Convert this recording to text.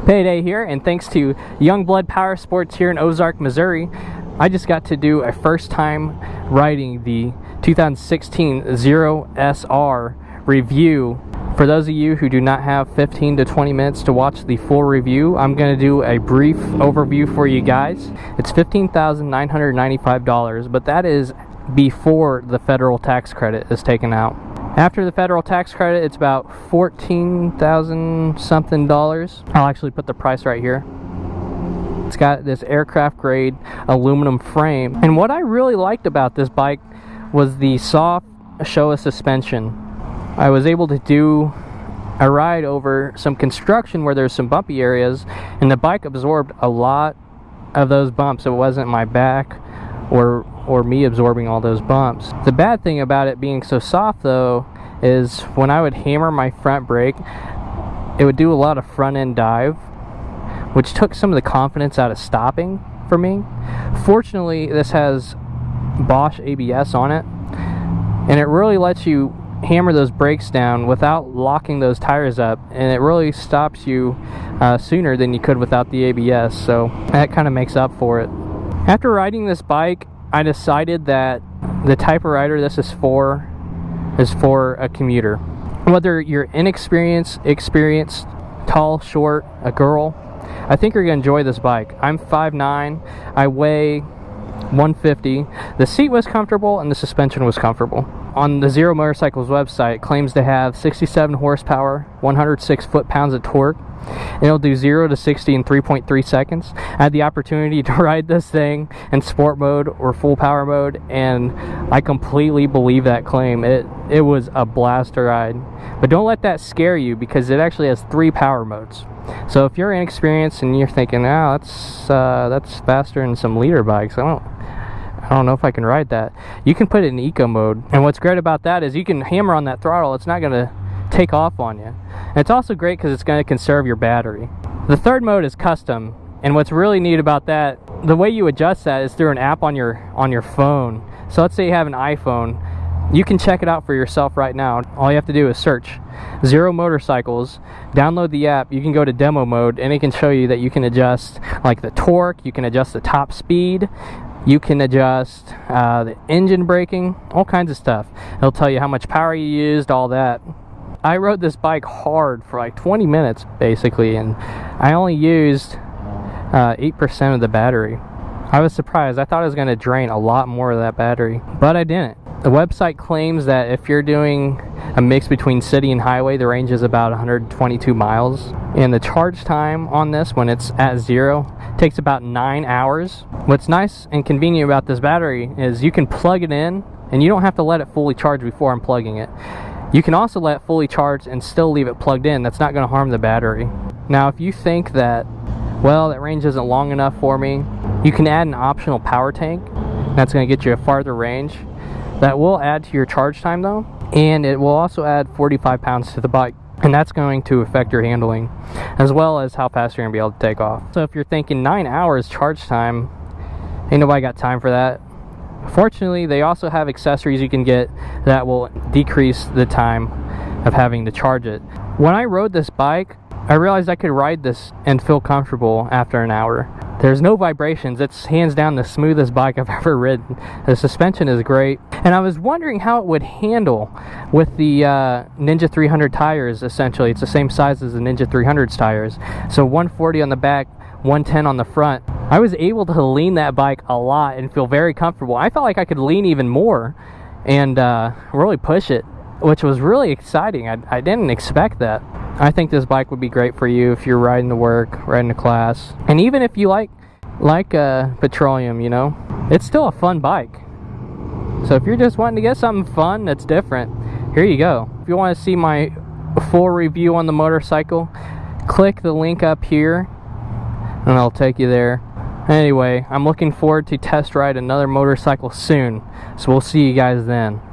Payday here, and thanks to Youngblood Power Sports here in Ozark, Missouri, I just got to do a first time riding the 2016 Zero SR review. For those of you who do not have 15 to 20 minutes to watch the full review, I'm going to do a brief overview for you guys. It's $15,995, but that is before the federal tax credit is taken out. After the federal tax credit, it's about $14,000 something. I'll actually put the price right here. It's got this aircraft grade aluminum frame, and what I really liked about this bike was the soft Showa suspension. I was able to do a ride over some construction where there's some bumpy areas, and the bike absorbed a lot of those bumps. It wasn't my back or me absorbing all those bumps. The bad thing about it being so soft though is when I would hammer my front brake, it would do a lot of front end dive, which took some of the confidence out of stopping for me. Fortunately, this has Bosch ABS on it, and it really lets you hammer those brakes down without locking those tires up, and it really stops you sooner than you could without the ABS, so that kind of makes up for it. After riding this bike, I decided that the type of rider this is for a commuter. Whether you're inexperienced, experienced, tall, short, a girl, I think you're going to enjoy this bike. I'm 5'9", I weigh 150. The seat was comfortable and the suspension was comfortable. On the Zero Motorcycles website, it claims to have 67 horsepower, 106 foot-pounds of torque, and it'll do 0 to 60 in 3.3 seconds. I had the opportunity to ride this thing in sport mode or full power mode, and I completely believe that claim. It was a blast to ride. But don't let that scare you, because it actually has 3 power modes. So if you're inexperienced and you're thinking, oh, that's faster than some leader bikes, I don't know if I can ride that, you can put it in eco mode. And what's great about that is you can hammer on that throttle. It's not going to take off on you. And it's also great because it's going to conserve your battery. The third mode is custom, and what's really neat about that, the way you adjust that is through an app on your phone. So let's say you have an iPhone, you can check it out for yourself right now. All you have to do is search Zero Motorcycles, download the app, you can go to demo mode, and it can show you that you can adjust like the torque, you can adjust the top speed, you can adjust the engine braking, all kinds of stuff. It'll tell you how much power you used, all that. I rode this bike hard for like 20 minutes basically, and I only used 8% of the battery. I was surprised. I thought I was going to drain a lot more of that battery, but I didn't. The website claims that if you're doing a mix between city and highway, the range is about 122 miles. And the charge time on this, when it's at 0, takes about 9 hours. What's nice and convenient about this battery is you can plug it in, and you don't have to let it fully charge before unplugging it. You can also let it fully charge and still leave it plugged in. That's not going to harm the battery. Now, if you think that, well, that range isn't long enough for me, you can add an optional power tank. That's going to get you a farther range. That will add to your charge time though, and it will also add 45 pounds to the bike, and that's going to affect your handling as well as how fast you're going to be able to take off. So if you're thinking 9 hours charge time, ain't nobody got time for that. Fortunately, they also have accessories you can get that will decrease the time of having to charge it. When I rode this bike, I realized I could ride this and feel comfortable after an hour. There's no vibrations. It's hands down the smoothest bike I've ever ridden. The suspension is great, and I was wondering how it would handle with the Ninja 300 tires. Essentially, it's the same size as the Ninja 300's tires, so 140 on the back, 110 on the front. I was able to lean that bike a lot and feel very comfortable. I felt like I could lean even more and really push it, which was really exciting. I didn't expect that. I think this bike would be great for you if you're riding to work, riding to class, and even if you like petroleum, you know, it's still a fun bike. So if you're just wanting to get something fun that's different, here you go. If you want to see my full review on the motorcycle, click the link up here and I'll take you there. Anyway, I'm looking forward to test ride another motorcycle soon, so we'll see you guys then.